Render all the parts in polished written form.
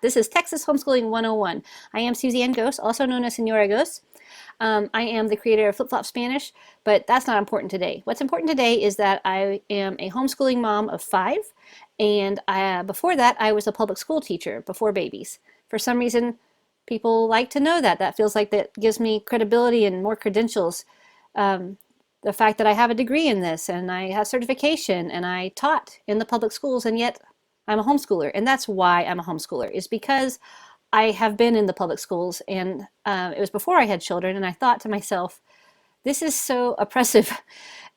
This is Texas Homeschooling 101. I am Suzanne Gose, also known as Senora Gose. I am the creator of Flip Flop Spanish, but that's not important today. What's important today is that I am a homeschooling mom of 5, and before that I was a public school teacher before babies. For some reason, people like to know that. That feels like that gives me credibility and more credentials. The fact that I have a degree in this and I have certification and I taught in the public schools, and yet I'm a homeschooler, and that's why I'm a homeschooler, is because I have been in the public schools, and it was before I had children, and I thought to myself, this is so oppressive,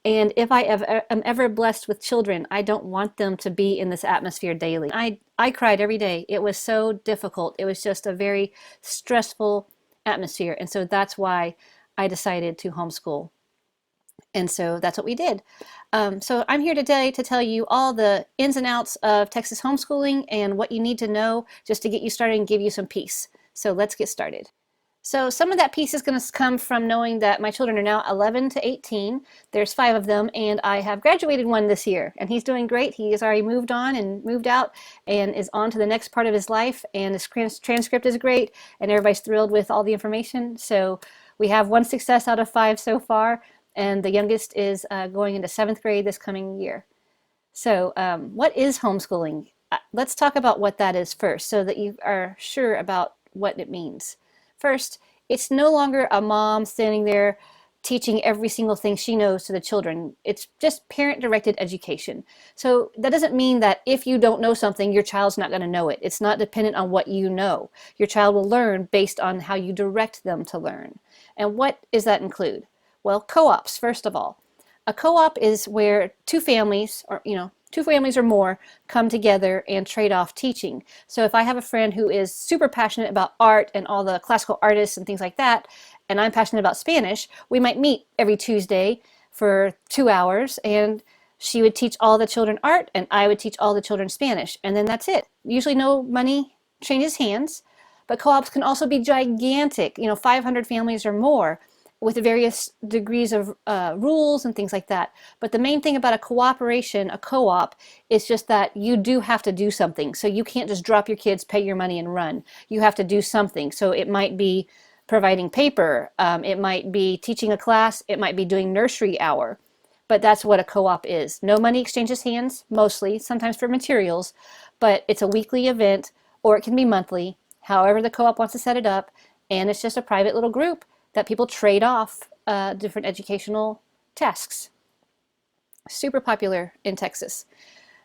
and if I am ever blessed with children, I don't want them to be in this atmosphere daily. I cried every day. It was so difficult. It was just a very stressful atmosphere, and so that's why I decided to homeschool. And so that's what we did. So I'm here today to tell you all the ins and outs of Texas homeschooling and what you need to know just to get you started and give you some peace. So let's get started. So some of that peace is going to come from knowing that my children are now 11 to 18. There's 5 of them, and I have graduated one this year, and he's doing great. He has already moved on and moved out and is on to the next part of his life, and his transcript is great, and everybody's thrilled with all the information. So we have 1 success out of 5 so far, and the youngest is going into 7th grade this coming year. So what is homeschooling? Let's talk about what that is first so that you are sure about what it means. First, it's no longer a mom standing there teaching every single thing she knows to the children. It's just parent-directed education. So that doesn't mean that if you don't know something, your child's not going to know it. It's not dependent on what you know. Your child will learn based on how you direct them to learn. And what does that include? Well, co-ops, first of all. A co-op is where 2 families, or 2 families or more, come together and trade off teaching. So if I have a friend who is super passionate about art and all the classical artists and things like that, and I'm passionate about Spanish, we might meet every Tuesday for 2 hours, and she would teach all the children art and I would teach all the children Spanish, and then that's it. Usually no money changes hands, but co-ops can also be gigantic, 500 families or more, with various degrees of rules and things like that. But the main thing about a cooperation, a co-op, is just that you do have to do something. So you can't just drop your kids, pay your money, and run. You have to do something. So it might be providing paper, it might be teaching a class, it might be doing nursery hour. But that's what a co-op is. No money exchanges hands, mostly, sometimes for materials, but it's a weekly event, or it can be monthly, however the co-op wants to set it up, and it's just a private little group that people trade off different educational tasks. Super popular in Texas.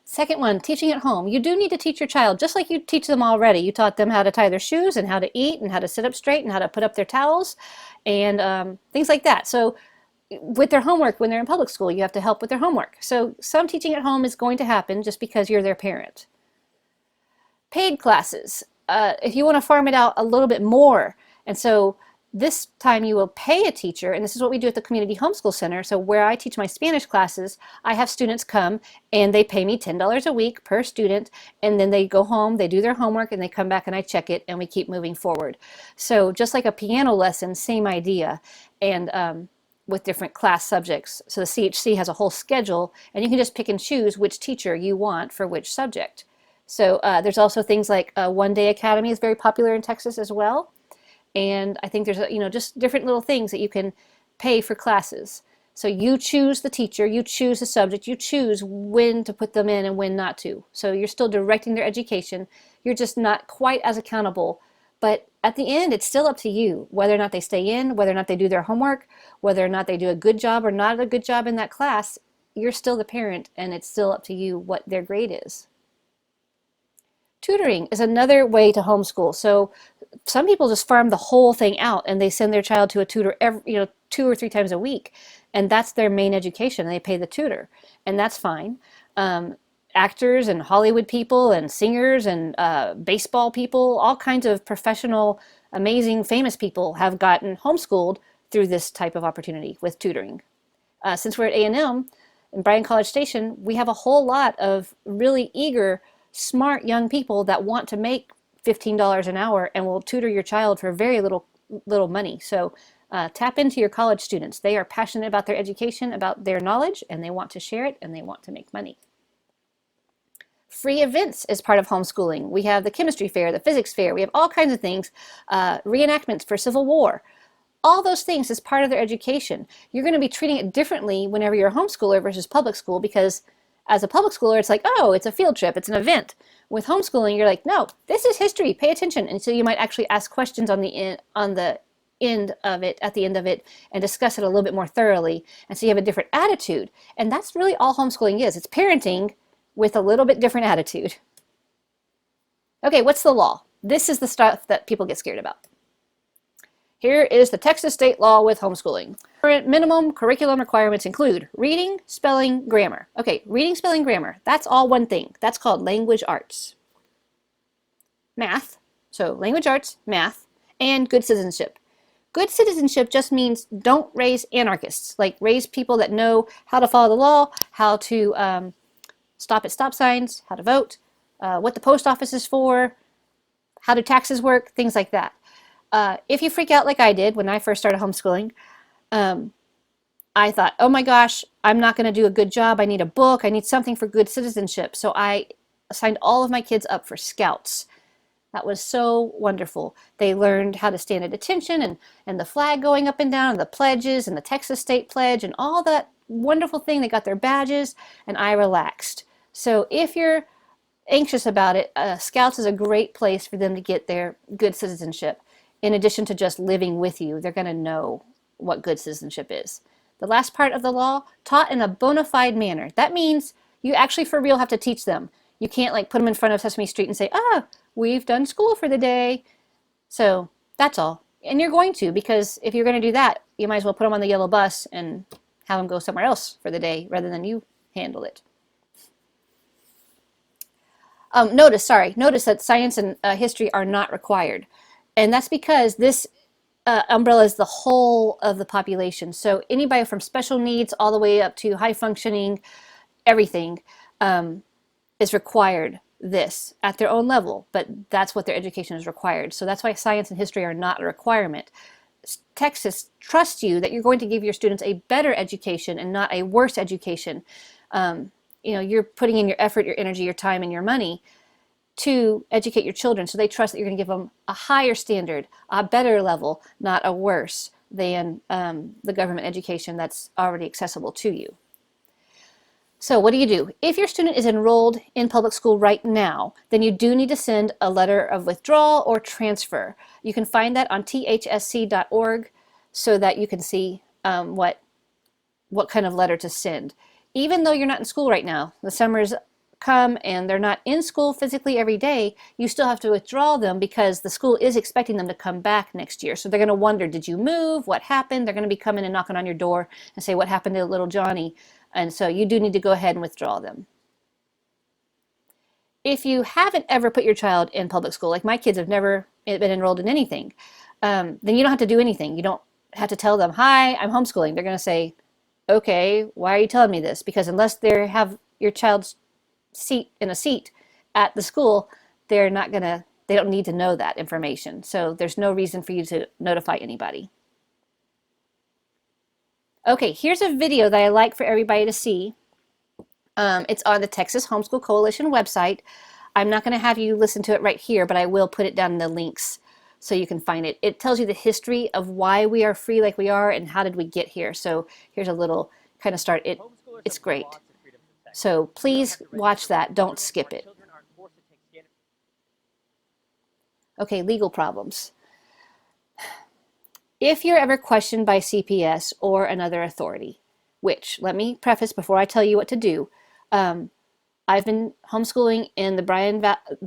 Second one, teaching at home. You do need to teach your child, just like you teach them already. You taught them how to tie their shoes and how to eat and how to sit up straight and how to put up their towels and things like that. So with their homework, when they're in public school, you have to help with their homework. So some teaching at home is going to happen just because you're their parent. Paid classes. If you want to farm it out a little bit more, and so this time you will pay a teacher, and this is what we do at the Community Homeschool Center. So where I teach my Spanish classes, I have students come and they pay me $10 a week per student, and then they go home, they do their homework, and they come back and I check it, and we keep moving forward. So just like a piano lesson, same idea, and with different class subjects. So the CHC has a whole schedule, and you can just pick and choose which teacher you want for which subject. So there's also things like One Day Academy is very popular in Texas as well. And I think there's just different little things that you can pay for classes. So you choose the teacher, you choose the subject, you choose when to put them in and when not to. So you're still directing their education. You're just not quite as accountable. But at the end, it's still up to you whether or not they stay in, whether or not they do their homework, whether or not they do a good job or not a good job in that class. You're still the parent, and it's still up to you what their grade is. Tutoring is another way to homeschool. So some people just farm the whole thing out and they send their child to a tutor every, 2 or 3 times a week, and that's their main education. They pay the tutor, and that's fine. Actors and Hollywood people and singers and baseball people, all kinds of professional, amazing, famous people have gotten homeschooled through this type of opportunity with tutoring. Since we're at A&M in Bryan College Station, we have a whole lot of really eager, smart young people that want to make $15 an hour and will tutor your child for very little money. So tap into your college students. They are passionate about their education, about their knowledge, and they want to share it, and they want to make money. free events as part of homeschooling. We have the chemistry fair, the physics fair, we have all kinds of things, reenactments for Civil War. All those things as part of their education. You're going to be treating it differently whenever you're a homeschooler versus public school, because as a public schooler, it's like, oh, it's a field trip, it's an event. With homeschooling, you're like, no, this is history, pay attention. And so you might actually ask questions on the end of it, at the end of it, and discuss it a little bit more thoroughly. And so you have a different attitude. And that's really all homeschooling is. It's parenting with a little bit different attitude. Okay, what's the law? This is the stuff that people get scared about. Here is the Texas state law with homeschooling. Minimum curriculum requirements include reading, spelling, grammar. Okay, reading, spelling, grammar. That's all one thing. That's called language arts. Math, so language arts, math, and good citizenship. Good citizenship just means don't raise anarchists, like raise people that know how to follow the law, how to stop at stop signs, how to vote, what the post office is for, how do taxes work, things like that. If you freak out like I did when I first started homeschooling, I thought, oh my gosh, I'm not going to do a good job. I need a book. I need something for good citizenship. So I signed all of my kids up for Scouts. That was so wonderful. They learned how to stand at attention and the flag going up and down and the pledges and the Texas State Pledge and all that wonderful thing. They got their badges and I relaxed. So if you're anxious about it, Scouts is a great place for them to get their good citizenship. In addition to just living with you, they're going to know what good citizenship is. The last part of the law, taught in a bona fide manner. That means you actually for real have to teach them. You can't like put them in front of Sesame Street and say, we've done school for the day. So that's all. And you're going to, because if you're going to do that, you might as well put them on the yellow bus and have them go somewhere else for the day rather than you handle it. Notice that science and history are not required. And that's because this umbrella is the whole of the population. So anybody from special needs all the way up to high functioning, everything is required this at their own level, but that's what their education is required. So that's why science and history are not a requirement. Texas trusts you that you're going to give your students a better education and not a worse education. You're putting in your effort, your energy, your time, and your money to educate your children, so they trust that you're going to give them a higher standard, a better level, not a worse than the government education that's already accessible to you. So what do? If your student is enrolled in public school right now, then you do need to send a letter of withdrawal or transfer. You can find that on thsc.org so that you can see what kind of letter to send. Even though you're not in school right now, the summer's come and they're not in school physically every day, you still have to withdraw them because the school is expecting them to come back next year. So they're going to wonder, did you move? What happened? They're going to be coming and knocking on your door and say, what happened to little Johnny? And so you do need to go ahead and withdraw them. If you haven't ever put your child in public school, like my kids have never been enrolled in anything, then you don't have to do anything. You don't have to tell them, hi, I'm homeschooling. They're going to say, okay, why are you telling me this? Because unless they have your child's seat at the school, they don't need to know that information. So there's no reason for you to notify anybody. Okay, here's a video that I like for everybody to see. It's on the Texas Homeschool Coalition website. I'm not going to have you listen to it right here, but I will put it down in the links so you can find it. It tells you the history of why we are free like we are and how did we get here. So here's a little kind of start. It's great. So please watch that. Don't skip it. Okay, legal problems. If you're ever questioned by CPS or another authority, which, let me preface before I tell you what to do, I've been homeschooling in the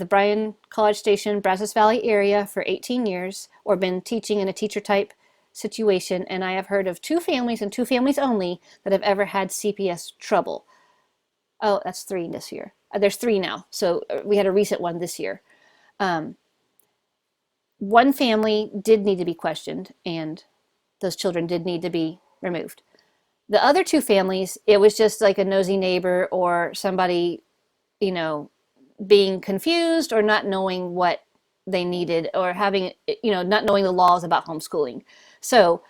Bryan College Station, Brazos Valley area for 18 years, or been teaching in a teacher type situation, and I have heard of 2 families and 2 families only that have ever had CPS trouble. Oh, that's 3 this year. There's 3 now. So we had a recent one this year. One family did need to be questioned, and those children did need to be removed. The other 2 families, it was just like a nosy neighbor or somebody, being confused or not knowing what they needed or having, not knowing the laws about homeschooling. So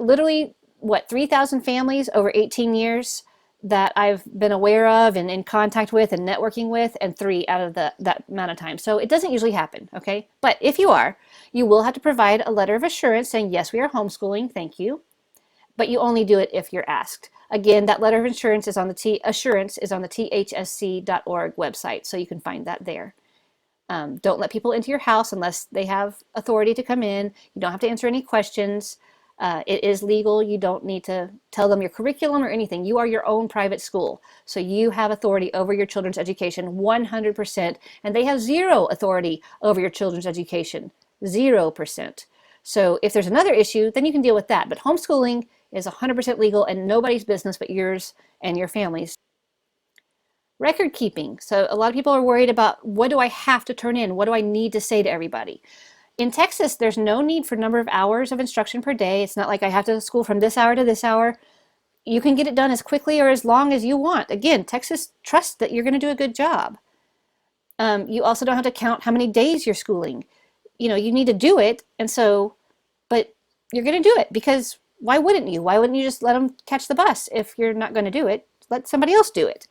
literally, 3,000 families over 18 years, that I've been aware of and in contact with and networking with, and 3 out of that amount of time. So it doesn't usually happen, okay? But if you are, you will have to provide a letter of assurance saying, yes, we are homeschooling, thank you. But you only do it if you're asked. Again, that letter of assurance is on the thsc.org website, so you can find that there. Don't let people into your house unless they have authority to come in. You don't have to answer any questions. It is legal. You don't need to tell them your curriculum or anything. You are your own private school. So you have authority over your children's education 100%, and they have 0 authority over your children's education, 0%. So if there's another issue, then you can deal with that. But homeschooling is 100% legal and nobody's business but yours and your family's. Record keeping. So a lot of people are worried about, what do I have to turn in? What do I need to say to everybody? In Texas, there's no need for number of hours of instruction per day. It's not like I have to school from this hour to this hour. You can get it done as quickly or as long as you want. Again, Texas trusts that you're going to do a good job. You also don't have to count how many days you're schooling. You know, you need to do it, and so, but you're going to do it because why wouldn't you? Why wouldn't you just let them catch the bus if you're not going to do it? Let somebody else do it.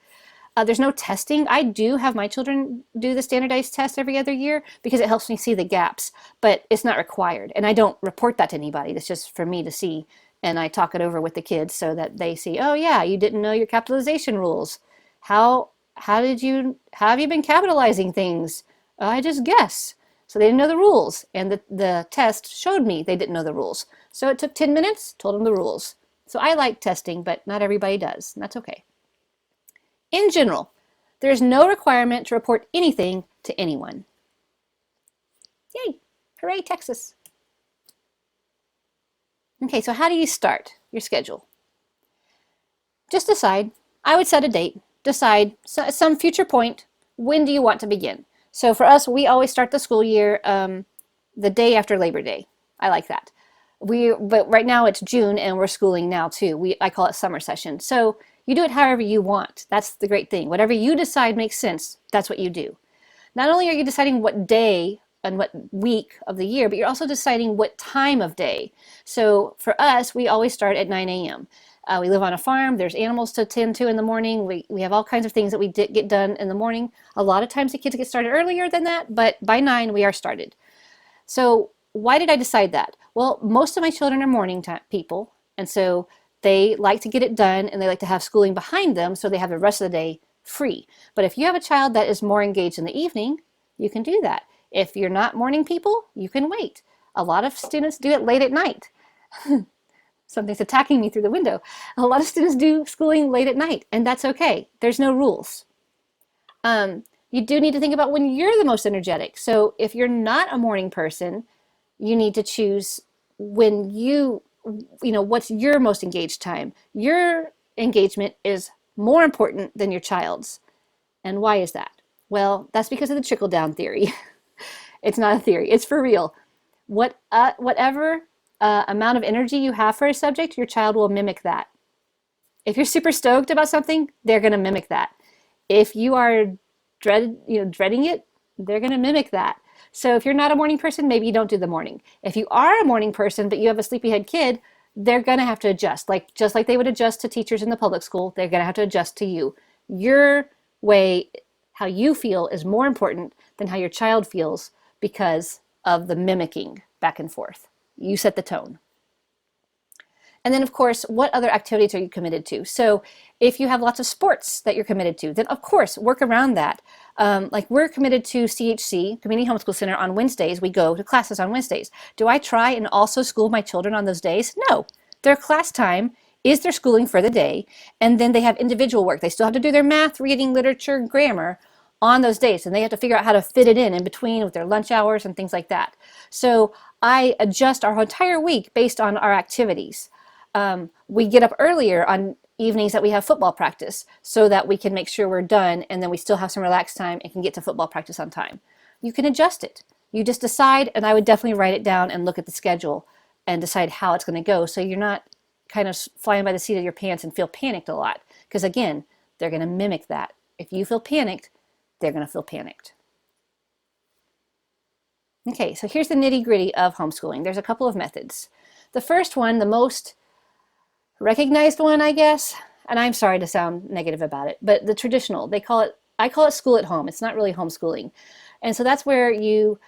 There's no testing. I do have my children do the standardized test every other year because it helps me see the gaps, but it's not required. And I don't report that to anybody. It's just for me to see. And I talk it over with the kids so that they see, oh yeah, you didn't know your capitalization rules. How have you been capitalizing things? I just guess. So they didn't know the rules. And the test showed me they didn't know the rules. So it took 10 minutes, told them the rules. So I like testing, but not everybody does. And that's okay. In general, there is no requirement to report anything to anyone. Yay! Hooray, Texas! Okay, so how do you start your schedule? Just decide. I would set a date. Decide at some future point, when do you want to begin? So for us, we always start the school year the day after Labor Day. I like that. But right now it's June and we're schooling now too. I call it summer session. So you do it however you want. That's the great thing. Whatever you decide makes sense, that's what you do. Not only are you deciding what day and what week of the year, but you're also deciding what time of day. So for us, we always start at 9 a.m. We live on a farm. There's animals to tend to in the morning. We have all kinds of things that we get done in the morning. A lot of times the kids get started earlier than that, but by 9 we are started. So why did I decide that? Well, most of my children are morning time people, and so they like to get it done and they like to have schooling behind them so they have the rest of the day free. But if you have a child that is more engaged in the evening, you can do that. If you're not morning people, you can wait. A lot of students do it late at night. Something's attacking me through the window. A lot of students do schooling late at night, and that's okay. There's no rules. You do need to think about when you're the most energetic. So if you're not a morning person, you need to choose when what's your most engaged time. Your engagement is more important than your child's. And why is that? Well, that's because of the trickle-down theory. It's not a theory, it's for real. Whatever amount of energy you have for a subject, your child will mimic that. If you're super stoked about something, they're going to mimic that. If you are dreading it, they're going to mimic that. So if you're not a morning person, maybe you don't do the morning. If you are a morning person, but you have a sleepyhead kid, they're going to have to adjust. Just like they would adjust to teachers in the public school, they're going to have to adjust to you. Your way, how you feel, is more important than how your child feels because of the mimicking back and forth. You set the tone. And then, of course, what other activities are you committed to? So if you have lots of sports that you're committed to, then of course, work around that. Like we're committed to CHC, Community Homeschool Center, on Wednesdays. We go to classes on Wednesdays. Do I try and also school my children on those days? No. Their class time is their schooling for the day, and then they have individual work. They still have to do their math, reading, literature, grammar on those days, and they have to figure out how to fit it in between with their lunch hours and things like that. So I adjust our entire week based on our activities. We get up earlier on evenings that we have football practice so that we can make sure we're done and then we still have some relaxed time and can get to football practice on time. You can adjust it. You just decide, and I would definitely write it down and look at the schedule and decide how it's going to go so you're not kind of flying by the seat of your pants and feel panicked a lot. Because again, they're going to mimic that. If you feel panicked, they're going to feel panicked. Okay, so here's the nitty-gritty of homeschooling. There's a couple of methods. The first one, the most recognized one, I guess, and I'm sorry to sound negative about it, but the traditional, I call it school at home. It's not really homeschooling. And so that's where you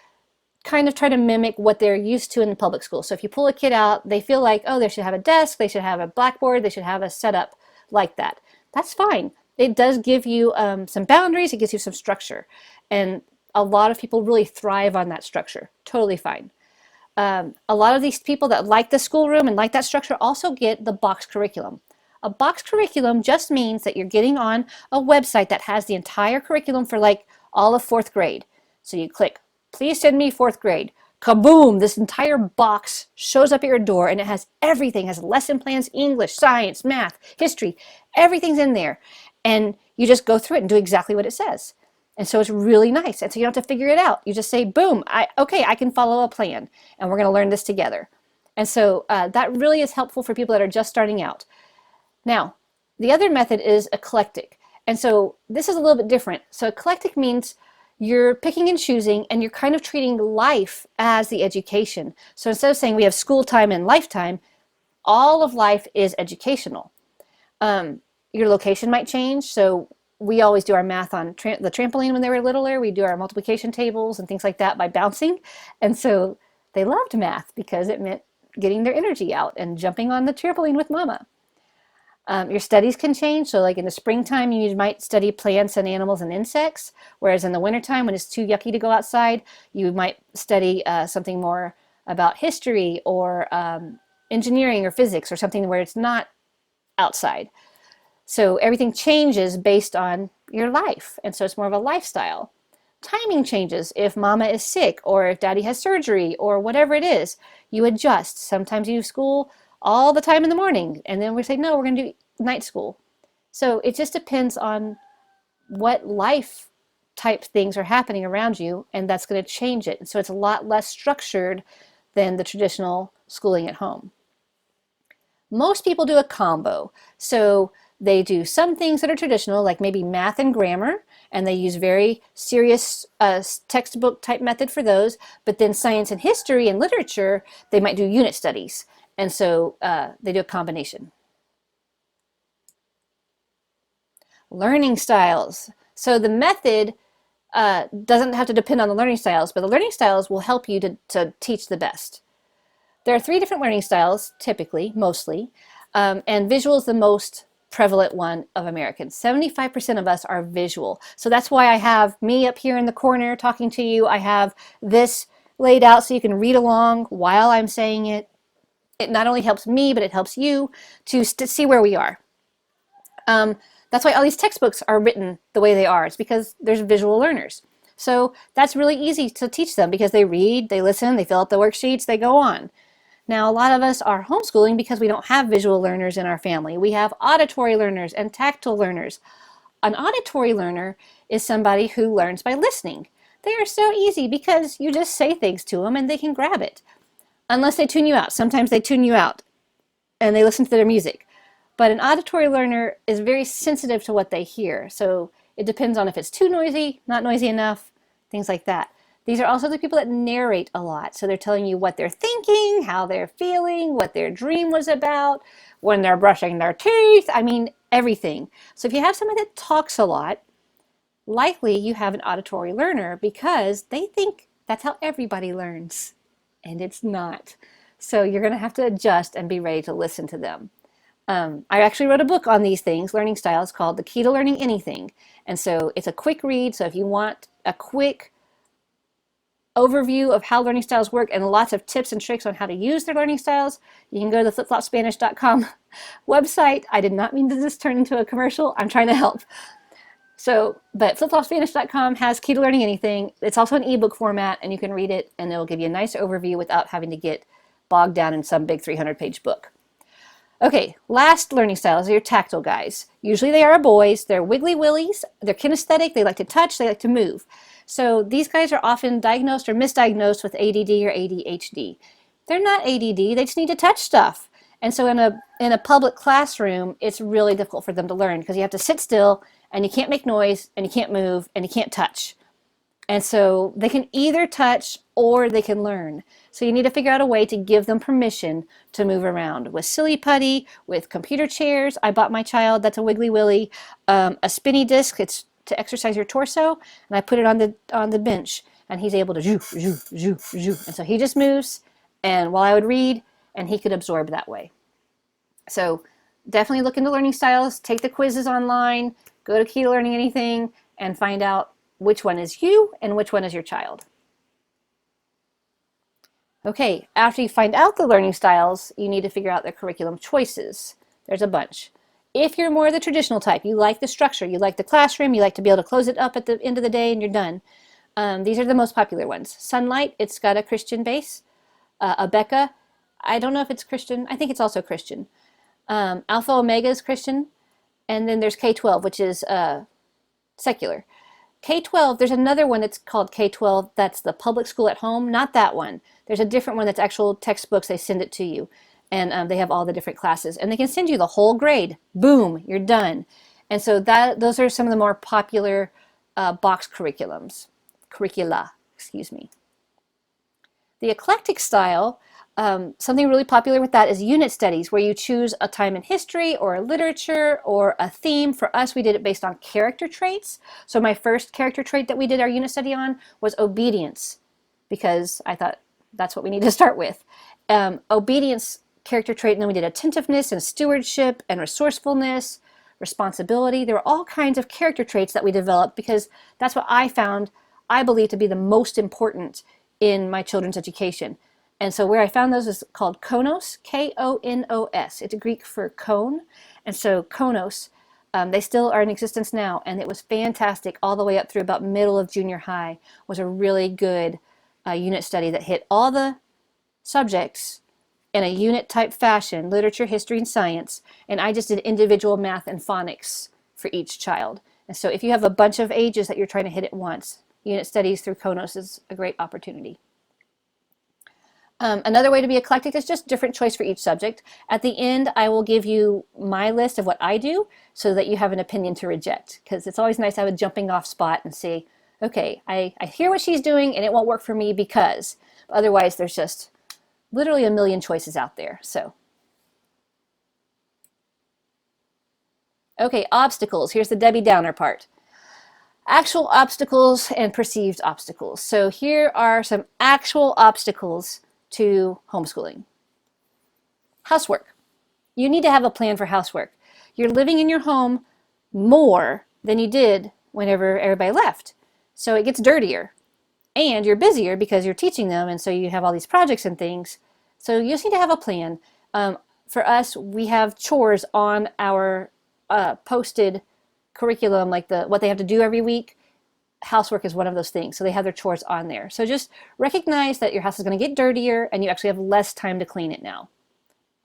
kind of try to mimic what they're used to in the public school. So if you pull a kid out, they feel like, oh, they should have a desk, they should have a blackboard, they should have a setup like that. That's fine. It does give you some boundaries, it gives you some structure. And a lot of people really thrive on that structure. Totally fine. A lot of these people that like the schoolroom and like that structure also get the box curriculum. A box curriculum just means that you're getting on a website that has the entire curriculum for like all of 4th grade. So you click, please send me 4th grade. Kaboom! This entire box shows up at your door and it has everything. It has lesson plans, English, science, math, history. Everything's in there. And you just go through it and do exactly what it says. And so it's really nice. And so you don't have to figure it out. You just say, boom, okay, I can follow a plan and we're going to learn this together. And so that really is helpful for people that are just starting out. Now, the other method is eclectic. And so this is a little bit different. So eclectic means you're picking and choosing and you're kind of treating life as the education. So instead of saying we have school time and lifetime, all of life is educational. Your location might change. So we always do our math on the trampoline when they were littler. We do our multiplication tables and things like that by bouncing. And so they loved math because it meant getting their energy out and jumping on the trampoline with mama. Your studies can change. So like in the springtime, you might study plants and animals and insects. Whereas in the wintertime, when it's too yucky to go outside, you might study something more about history or engineering or physics or something where it's not outside. So everything changes based on your life. And so it's more of a lifestyle. Timing changes. If mama is sick or if daddy has surgery or whatever it is, you adjust. Sometimes you school all the time in the morning and then we say, no, we're going to do night school. So it just depends on what life type things are happening around you, and that's going to change it. So it's a lot less structured than the traditional schooling at home. Most people do a combo. So they do some things that are traditional, like maybe math and grammar, and they use very serious textbook type method for those. But then science and history and literature, they might do unit studies. And so they do a combination. Learning styles. So the method doesn't have to depend on the learning styles, but the learning styles will help you to teach the best. There are 3 different learning styles, typically, mostly, and visual is the most prevalent one of Americans. 75% of us are visual. So that's why I have me up here in the corner talking to you. I have this laid out so you can read along while I'm saying it. It not only helps me, but it helps you to see where we are. That's why all these textbooks are written the way they are. It's because there's visual learners. So that's really easy to teach them because they read, they listen, they fill out the worksheets, they go on. Now, a lot of us are homeschooling because we don't have visual learners in our family. We have auditory learners and tactile learners. An auditory learner is somebody who learns by listening. They are so easy because you just say things to them and they can grab it. Unless they tune you out. Sometimes they tune you out and they listen to their music. But an auditory learner is very sensitive to what they hear. So it depends on if it's too noisy, not noisy enough, things like that. These are also the people that narrate a lot. So they're telling you what they're thinking, how they're feeling, what their dream was about, when they're brushing their teeth. I mean, everything. So if you have somebody that talks a lot, likely you have an auditory learner because they think that's how everybody learns. And it's not. So you're going to have to adjust and be ready to listen to them. I actually wrote a book on these things, learning styles, called The Key to Learning Anything. And so it's a quick read. So if you want a quick overview of how learning styles work and lots of tips and tricks on how to use their learning styles, you can go to the flipflopspanish.com website. I did not mean to just turn into a commercial. I'm trying to help. So, but flipflopspanish.com has Key to Learning Anything. It's also an ebook format and you can read it and it'll give you a nice overview without having to get bogged down in some big 300-page book. Okay, last learning styles are your tactile guys. Usually they are boys. They're wiggly willies. They're kinesthetic. They like to touch. They like to move. So these guys are often diagnosed or misdiagnosed with ADD or ADHD. They're not ADD. They just need to touch stuff. And so in a public classroom, it's really difficult for them to learn because you have to sit still and you can't make noise and you can't move and you can't touch. And so they can either touch or they can learn. So you need to figure out a way to give them permission to move around with silly putty, with computer chairs. I bought my child, that's a Wiggly Willy, a spinny disc. It's to exercise your torso, and I put it on the bench, and he's able to zoo, zoo, zoo, zoo. And so he just moves, and while I would read, and he could absorb that way. So definitely look into learning styles, take the quizzes online, go to Key to Learning Anything, and find out which one is you and which one is your child. Okay, after you find out the learning styles, you need to figure out their curriculum choices. There's a bunch. If you're more the traditional type, you like the structure, you like the classroom, you like to be able to close it up at the end of the day and you're done. These are the most popular ones. Sunlight, it's got a Christian base. Abeka, I don't know if it's Christian. I think it's also Christian. Alpha Omega is Christian. And then there's K-12, which is secular. K-12, there's another one that's called K-12, that's the public school at home, not that one. There's a different one that's actual textbooks, they send it to you. And they have all the different classes. And they can send you the whole grade. Boom, you're done. And so those are some of the more popular box curricula. The eclectic style, something really popular with that is unit studies, where you choose a time in history or literature or a theme. For us, we did it based on character traits. So my first character trait that we did our unit study on was obedience, because I thought that's what we need to start with. Obedience character trait, and then we did attentiveness and stewardship and resourcefulness, responsibility. There were all kinds of character traits that we developed because that's what I believe to be the most important in my children's education. And so where I found those is called Konos, K-O-N-O-S. It's Greek for cone. And so Konos, they still are in existence now, and it was fantastic all the way up through about middle of junior high. Was a really good unit study that hit all the subjects in a unit type fashion, literature, history, and science. And I just did individual math and phonics for each child. And so if you have a bunch of ages that you're trying to hit at once, unit studies through Konos is a great opportunity. Another way to be eclectic is just different choice for each subject. At the end, I will give you my list of what I do so that you have an opinion to reject, because it's always nice to have a jumping off spot and say, okay, I hear what she's doing and it won't work for me because. Otherwise, there's just literally a million choices out there. So, okay, obstacles. Here's the Debbie Downer part. Actual obstacles and perceived obstacles. So here are some actual obstacles to homeschooling. Housework. You need to have a plan for housework. You're living in your home more than you did whenever everybody left. So it gets dirtier. And you're busier because you're teaching them, and so you have all these projects and things. So you just need to have a plan. For us, we have chores on our posted curriculum, like what they have to do every week. Housework is one of those things. So they have their chores on there. So just recognize that your house is going to get dirtier and you actually have less time to clean it now.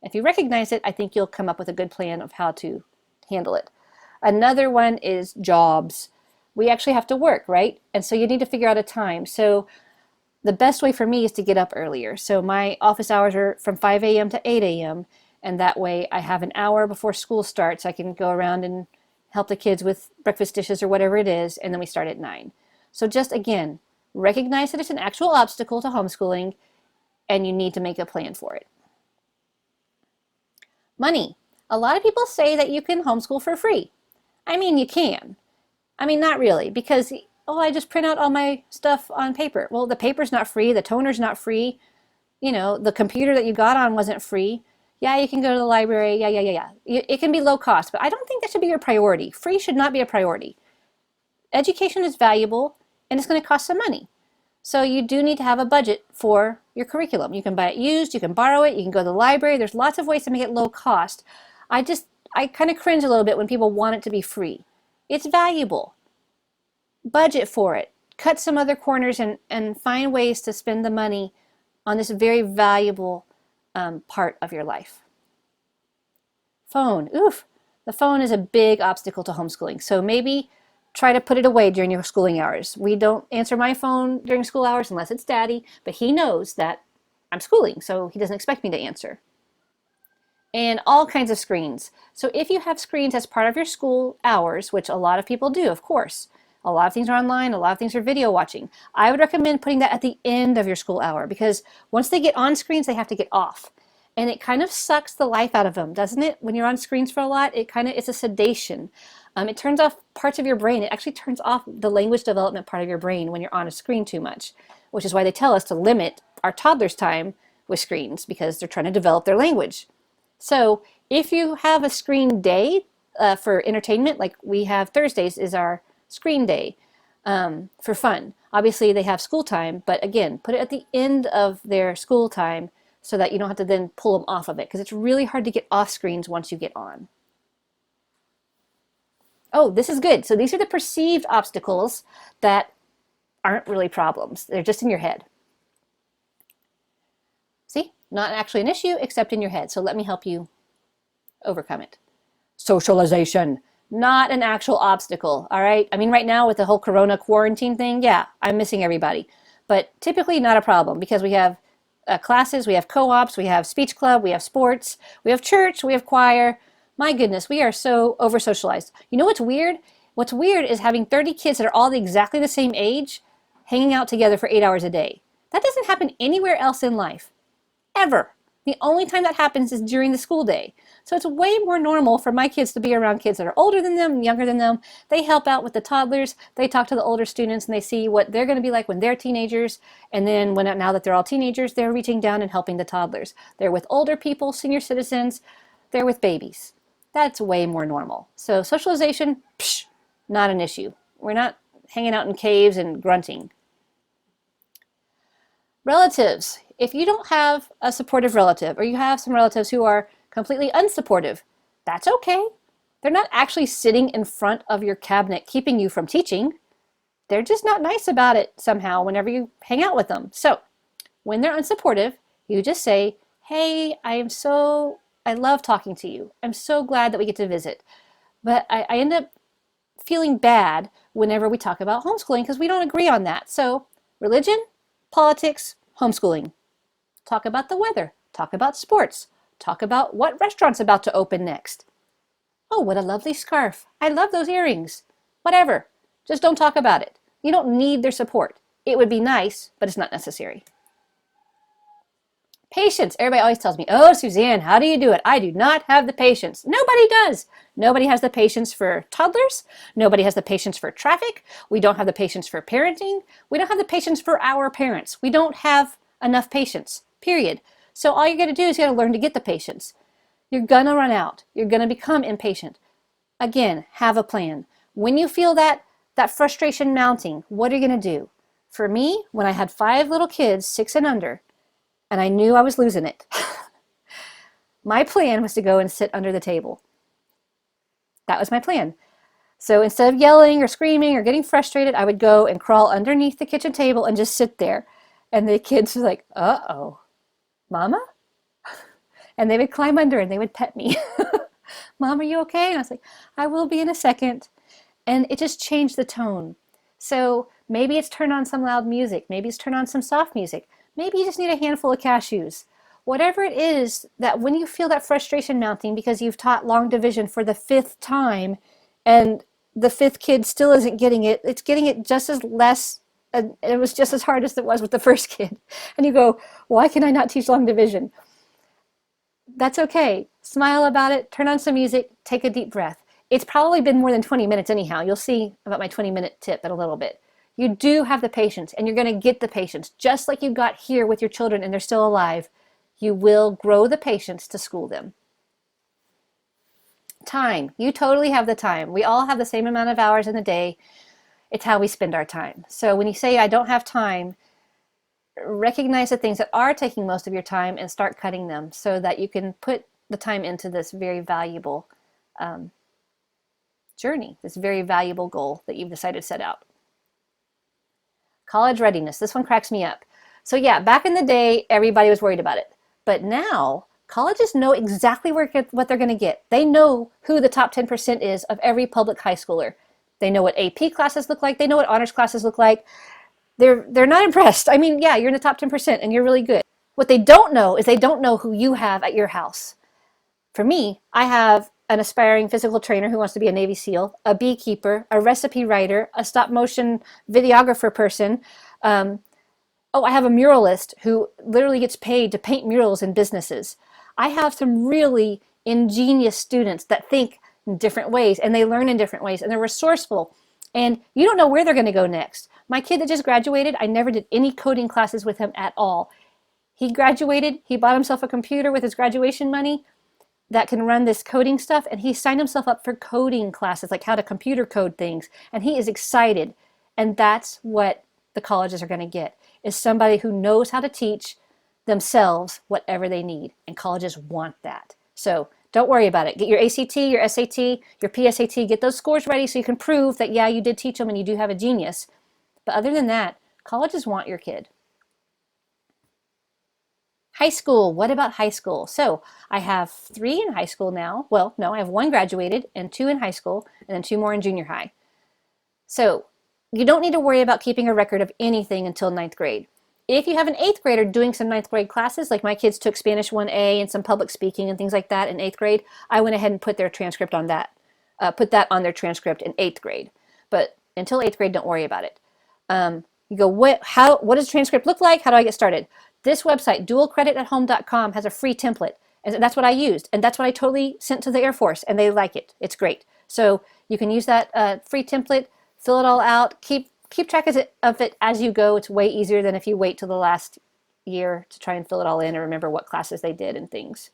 If you recognize it, I think you'll come up with a good plan of how to handle it. Another one is jobs. We actually have to work, right? And so you need to figure out a time. So the best way for me is to get up earlier. So my office hours are from 5 a.m. to 8 a.m. And that way I have an hour before school starts. I can go around and help the kids with breakfast dishes or whatever it is, and then we start at 9. So just again, recognize that it's an actual obstacle to homeschooling and you need to make a plan for it. Money. A lot of people say that you can homeschool for free. I mean, you can. I mean, not really, because, oh, I just print out all my stuff on paper. Well, the paper's not free, the toner's not free, you know, the computer that you got on wasn't free. Yeah, you can go to the library, yeah. It can be low cost, but I don't think that should be your priority. Free should not be a priority. Education is valuable, and it's going to cost some money. So you do need to have a budget for your curriculum. You can buy it used, you can borrow it, you can go to the library. There's lots of ways to make it low cost. I kind of cringe a little bit when people want it to be free. It's valuable. Budget for it. Cut some other corners and find ways to spend the money on this very valuable part of your life. Phone. Oof. The phone is a big obstacle to homeschooling. So maybe try to put it away during your schooling hours. We don't answer my phone during school hours unless it's Daddy, but he knows that I'm schooling, so he doesn't expect me to answer. And all kinds of screens. So if you have screens as part of your school hours, which a lot of people do, of course, A lot of things are online, a lot of things are video watching. I would recommend putting that at the end of your school hour, because once they get on screens, they have to get off. And it kind of sucks the life out of them, doesn't it? When you're on screens for a lot, it's a sedation. It turns off parts of your brain. It actually turns off the language development part of your brain when you're on a screen too much, which is why they tell us to limit our toddlers' time with screens, because they're trying to develop their language. So if you have a screen day for entertainment, like we have Thursdays is our screen day for fun. Obviously they have school time, but again, put it at the end of their school time so that you don't have to then pull them off of it, because it's really hard to get off screens once you get on. Oh, this is good. So these are the perceived obstacles that aren't really problems. They're just in your head. See, not actually an issue, except in your head. So let me help you overcome it. Socialization, not an actual obstacle, all right? I mean, right now with the whole Corona quarantine thing, yeah, I'm missing everybody. But typically not a problem, because we have classes, we have co-ops, we have speech club, we have sports, we have church, we have choir. My goodness, we are so over-socialized. You know what's weird? What's weird is having 30 kids that are all exactly the same age hanging out together for 8 hours a day. That doesn't happen anywhere else in life, ever. The only time that happens is during the school day. So it's way more normal for my kids to be around kids that are older than them, younger than them. They help out with the toddlers. They talk to the older students and they see what they're going to be like when they're teenagers. And then now that they're all teenagers, they're reaching down and helping the toddlers. They're with older people, senior citizens. They're with babies. That's way more normal. So socialization, psh, not an issue. We're not hanging out in caves and grunting. Relatives. If you don't have a supportive relative, or you have some relatives who are completely unsupportive, that's okay. They're not actually sitting in front of your cabinet keeping you from teaching. They're just not nice about it somehow whenever you hang out with them. So when they're unsupportive, you just say, hey, I love talking to you. I'm so glad that we get to visit. But I end up feeling bad whenever we talk about homeschooling because we don't agree on that. So religion, politics, homeschooling. Talk about the weather. Talk about sports. Talk about what restaurant's about to open next. Oh, what a lovely scarf. I love those earrings. Whatever. Just don't talk about it. You don't need their support. It would be nice, but it's not necessary. Patience. Everybody always tells me, oh, Suzanne, how do you do it? I do not have the patience. Nobody does. Nobody has the patience for toddlers. Nobody has the patience for traffic. We don't have the patience for parenting. We don't have the patience for our parents. We don't have enough patience, period. So all you got to do is you got to learn to get the patience. You're going to run out. You're going to become impatient. Again, have a plan. When you feel that frustration mounting, what are you going to do? For me, when I had 5 little kids, 6 and under, and I knew I was losing it, my plan was to go and sit under the table. That was my plan. So instead of yelling or screaming or getting frustrated, I would go and crawl underneath the kitchen table and just sit there. And the kids were like, uh-oh, Mama? And they would climb under and they would pet me. Mom, are you okay? And I was like, I will be in a second. And it just changed the tone. So maybe it's turn on some loud music. Maybe it's turn on some soft music. Maybe you just need a handful of cashews. Whatever it is, that when you feel that frustration mounting because you've taught long division for the 5th time and the 5th kid still isn't getting it, it's getting it just as less, and it was just as hard as it was with the first kid. And you go, why can I not teach long division? That's okay. Smile about it, turn on some music, take a deep breath. It's probably been more than 20 minutes anyhow. You'll see about my 20-minute tip in a little bit. You do have the patience, and you're going to get the patience. Just like you got here with your children and they're still alive, you will grow the patience to school them. Time. You totally have the time. We all have the same amount of hours in the day. It's how we spend our time. So when you say, I don't have time, recognize the things that are taking most of your time and start cutting them so that you can put the time into this very valuable journey, this very valuable goal that you've decided to set out. College readiness. This one cracks me up. So yeah, back in the day, everybody was worried about it. But now, colleges know exactly what they're going to get. They know who the top 10% is of every public high schooler. They know what AP classes look like. They know what honors classes look like. They're not impressed. I mean, yeah, you're in the top 10% and you're really good. What they don't know is they don't know who you have at your house. For me, I have an aspiring physical trainer who wants to be a Navy SEAL, a beekeeper, a recipe writer, a stop motion videographer person. Oh, I have a muralist who literally gets paid to paint murals in businesses. I have some really ingenious students that think in different ways and they learn in different ways and they're resourceful. And you don't know where they're going to go next. My kid that just graduated, I never did any coding classes with him at all. He graduated, he bought himself a computer with his graduation money that can run this coding stuff, and he signed himself up for coding classes, like how to computer code things, and he is excited. And that's what the colleges are going to get, is somebody who knows how to teach themselves whatever they need, and colleges want that. So don't worry about it. Get your ACT, your SAT, your PSAT, get those scores ready so you can prove that, yeah, you did teach them and you do have a genius. But other than that, colleges want your kid. High school, what about high school? So I have 3 in high school now. Well, no, I have 1 graduated and 2 in high school and then 2 more in junior high. So you don't need to worry about keeping a record of anything until 9th grade. If you have an 8th grader doing some 9th grade classes, like my kids took Spanish 1A and some public speaking and things like that in 8th grade, I went ahead and put their transcript on that, put that on their transcript in 8th grade. But until 8th grade, don't worry about it. You go, what does the transcript look like? How do I get started? This website, dualcreditathome.com, has a free template. And that's what I used. And that's what I totally sent to the Air Force. And they like it. It's great. So you can use that free template, fill it all out, keep track of it as you go. It's way easier than if you wait till the last year to try and fill it all in or remember what classes they did and things.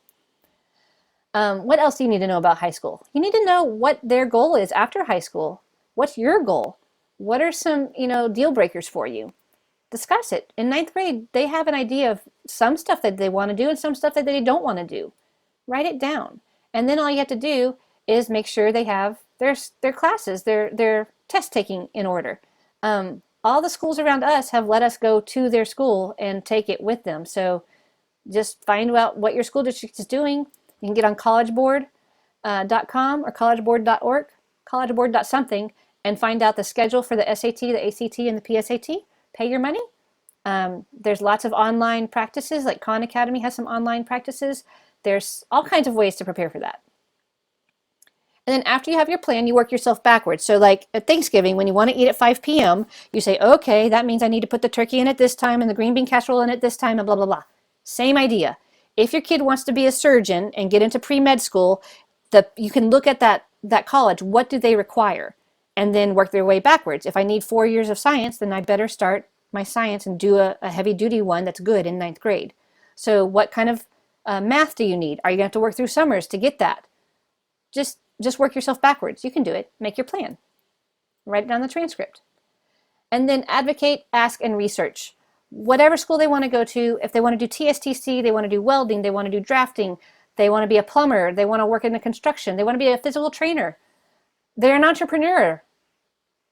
What else do you need to know about high school? You need to know what their goal is after high school. What's your goal? What are some, deal breakers for you? Discuss it. In 9th grade, they have an idea of some stuff that they want to do and some stuff that they don't want to do. Write it down. And then all you have to do is make sure they have their classes, their test taking in order. All the schools around us have let us go to their school and take it with them. So just find out what your school district is doing. You can get on collegeboard.com or collegeboard.org, collegeboard.something, and find out the schedule for the SAT, the ACT, and the PSAT. Pay your money. There's lots of online practices, like Khan Academy has some online practices. There's all kinds of ways to prepare for that. And then after you have your plan, you work yourself backwards. So like at Thanksgiving, when you want to eat at 5 p.m., you say, okay, that means I need to put the turkey in at this time and the green bean casserole in at this time and blah, blah, blah. Same idea. If your kid wants to be a surgeon and get into pre-med school, you can look at that college. What do they require? And then work their way backwards. If I need 4 years of science, then I better start my science and do a heavy-duty one that's good in 9th grade. So what kind of math do you need? Are you going to have to work through summers to get that? Just work yourself backwards. You can do it. Make your plan. Write it down in the transcript. And then advocate, ask, and research. Whatever school they want to go to, if they want to do TSTC, they want to do welding, they want to do drafting, they want to be a plumber, they want to work in the construction, they want to be a physical trainer, they're an entrepreneur.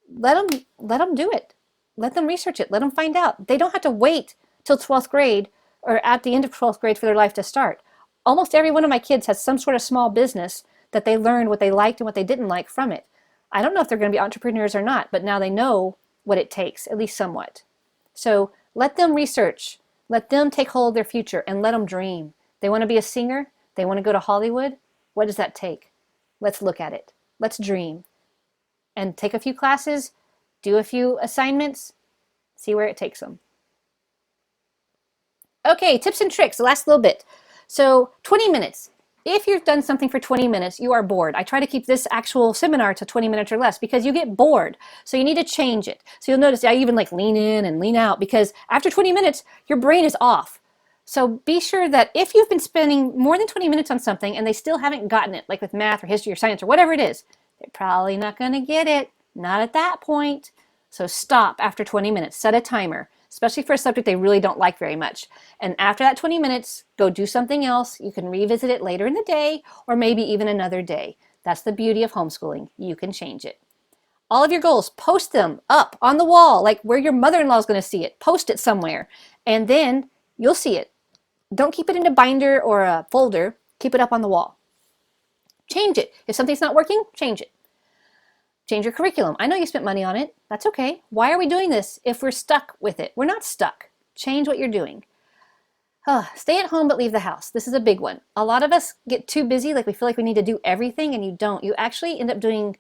Let them do it. Let them research it. Let them find out. They don't have to wait till 12th grade or at the end of 12th grade for their life to start. Almost every one of my kids has some sort of small business that they learned what they liked and what they didn't like from it. I don't know if they're going to be entrepreneurs or not, but now they know what it takes, at least somewhat. So let them research. Let them take hold of their future and let them dream. They want to be a singer. They want to go to Hollywood. What does that take? Let's look at it. Let's dream. And take a few classes, do a few assignments, see where it takes them. Okay, tips and tricks, the last little bit. So 20 minutes. If you've done something for 20 minutes, you are bored. I try to keep this actual seminar to 20 minutes or less because you get bored. So you need to change it. So you'll notice I even like lean in and lean out because after 20 minutes, your brain is off. So be sure that if you've been spending more than 20 minutes on something and they still haven't gotten it, like with math or history or science or whatever it is, they're probably not going to get it. Not at that point. So stop after 20 minutes. Set a timer, especially for a subject they really don't like very much. And after that 20 minutes, go do something else. You can revisit it later in the day or maybe even another day. That's the beauty of homeschooling. You can change it. All of your goals, post them up on the wall, like where your mother-in-law is going to see it. Post it somewhere, and then you'll see it. Don't keep it in a binder or a folder. Keep it up on the wall. Change it. If something's not working, change it. Change your curriculum. I know you spent money on it. That's okay. Why are we doing this if we're stuck with it? We're not stuck. Change what you're doing. Stay at home but leave the house. This is a big one. A lot of us get too busy, like we feel like we need to do everything, and you don't. You actually end up doing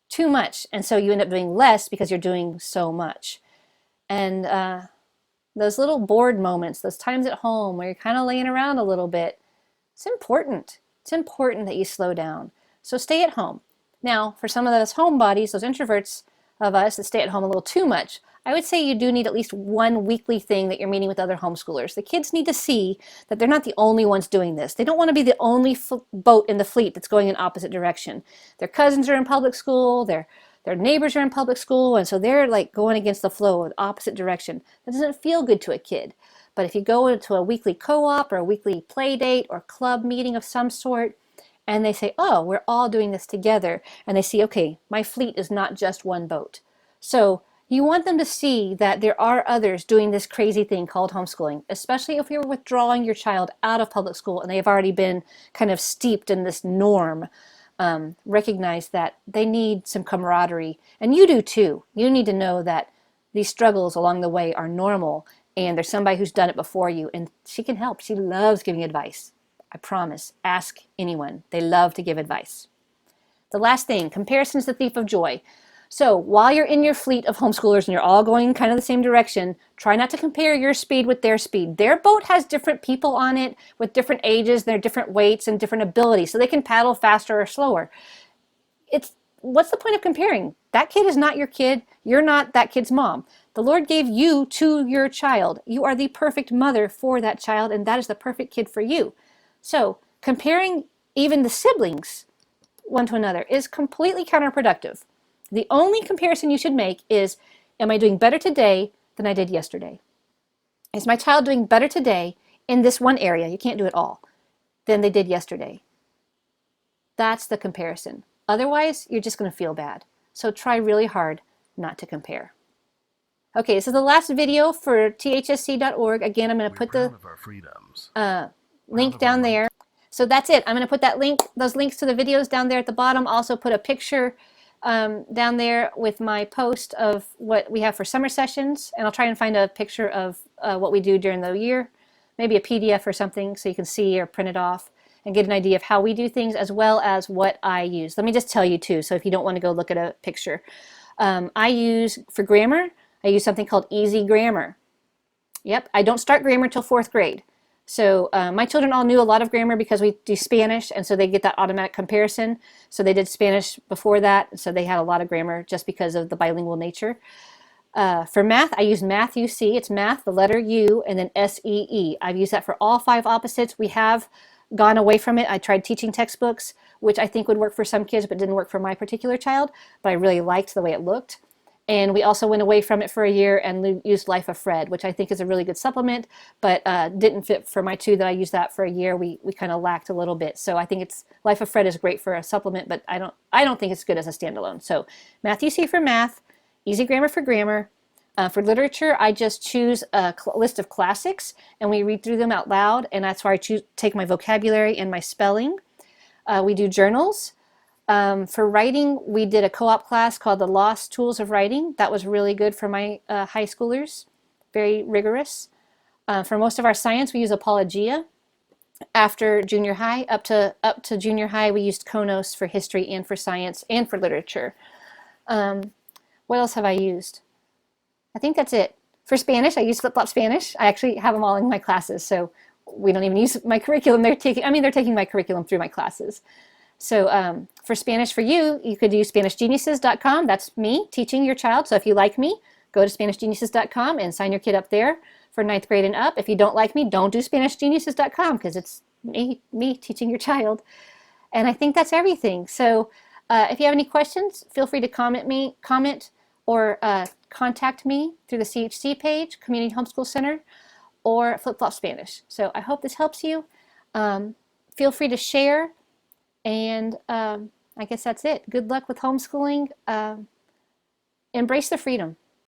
too much, and so you end up doing less because you're doing so much. And those little bored moments, those times at home where you're kind of laying around a little bit, it's important. It's important that you slow down. So stay at home. Now, for some of those homebodies, those introverts of us that stay at home a little too much, I would say you do need at least one weekly thing that you're meeting with other homeschoolers. The kids need to see that they're not the only ones doing this. They don't want to be the only boat in the fleet that's going in opposite direction. Their cousins are in public school, their neighbors are in public school, and so they're like going against the flow in opposite direction. That doesn't feel good to a kid. But if you go into a weekly co-op or a weekly play date or club meeting of some sort, and they say, oh, we're all doing this together, and they see, okay, my fleet is not just one boat. So you want them to see that there are others doing this crazy thing called homeschooling, especially if you're withdrawing your child out of public school and they've already been kind of steeped in this norm. Recognize that they need some camaraderie, and you do too. You need to know that these struggles along the way are normal, and there's somebody who's done it before you, and she can help. She loves giving advice. I promise. Ask anyone. They love to give advice. The last thing, comparison is the thief of joy. So while you're in your fleet of homeschoolers and you're all going kind of the same direction, try not to compare your speed with their speed. Their boat has different people on it with different ages, their different weights and different abilities, so they can paddle faster or slower. What's the point of comparing? That kid is not your kid. You're not that kid's mom. The Lord gave you to your child. You are the perfect mother for that child, and that is the perfect kid for you. So comparing even the siblings one to another is completely counterproductive. The only comparison you should make is, am I doing better today than I did yesterday? Is my child doing better today in this one area, you can't do it all, than they did yesterday? That's the comparison. Otherwise, you're just going to feel bad. So try really hard not to compare. Okay, this is the last video for thsc.org. Again, I'm going to put the link down there. So that's it. I'm going to put that link, those links to the videos down there at the bottom. Also put a picture down there with my post of what we have for summer sessions, and I'll try and find a picture of what we do during the year, maybe a PDF or something so you can see or print it off and get an idea of how we do things as well as what I use. Let me just tell you too, so if you don't want to go look at a picture. I use, for grammar, I use something called Easy Grammar. Yep, I don't start grammar till 4th grade. So my children all knew a lot of grammar because we do Spanish, and so they get that automatic comparison. So they did Spanish before that, so they had a lot of grammar just because of the bilingual nature. For math, I use Math UC. It's math, the letter U, and then SEE. I've used that for all 5 opposites. We have gone away from it. I tried teaching textbooks, which I think would work for some kids, but didn't work for my particular child. But I really liked the way it looked. And we also went away from it for a year and used Life of Fred, which I think is a really good supplement, but didn't fit for my 2 that I used that for a year. We kind of lacked a little bit. So I think Life of Fred is great for a supplement, but I don't think it's good as a standalone. So Math UC for math, Easy Grammar for grammar. For literature, I just choose a list of classics and we read through them out loud, and that's where I take my vocabulary and my spelling. We do journals. For writing, we did a co-op class called The Lost Tools of Writing. That was really good for my high schoolers, very rigorous. For most of our science, we use Apologia. After junior high, up to junior high, we used Konos for history and for science and for literature. What else have I used? I think that's it. For Spanish, I use Flip-Flop Spanish. I actually have them all in my classes, so we don't even use my curriculum. They're taking my curriculum through my classes. So for Spanish for you, you could use SpanishGeniuses.com. That's me teaching your child. So if you like me, go to SpanishGeniuses.com and sign your kid up there for 9th grade and up. If you don't like me, don't do SpanishGeniuses.com because it's me teaching your child. And I think that's everything. So if you have any questions, feel free to comment or contact me through the CHC page, Community Homeschool Center, or Flip-Flop Spanish. So I hope this helps you. Feel free to share. And I guess that's it. Good luck with homeschooling. Embrace the freedom.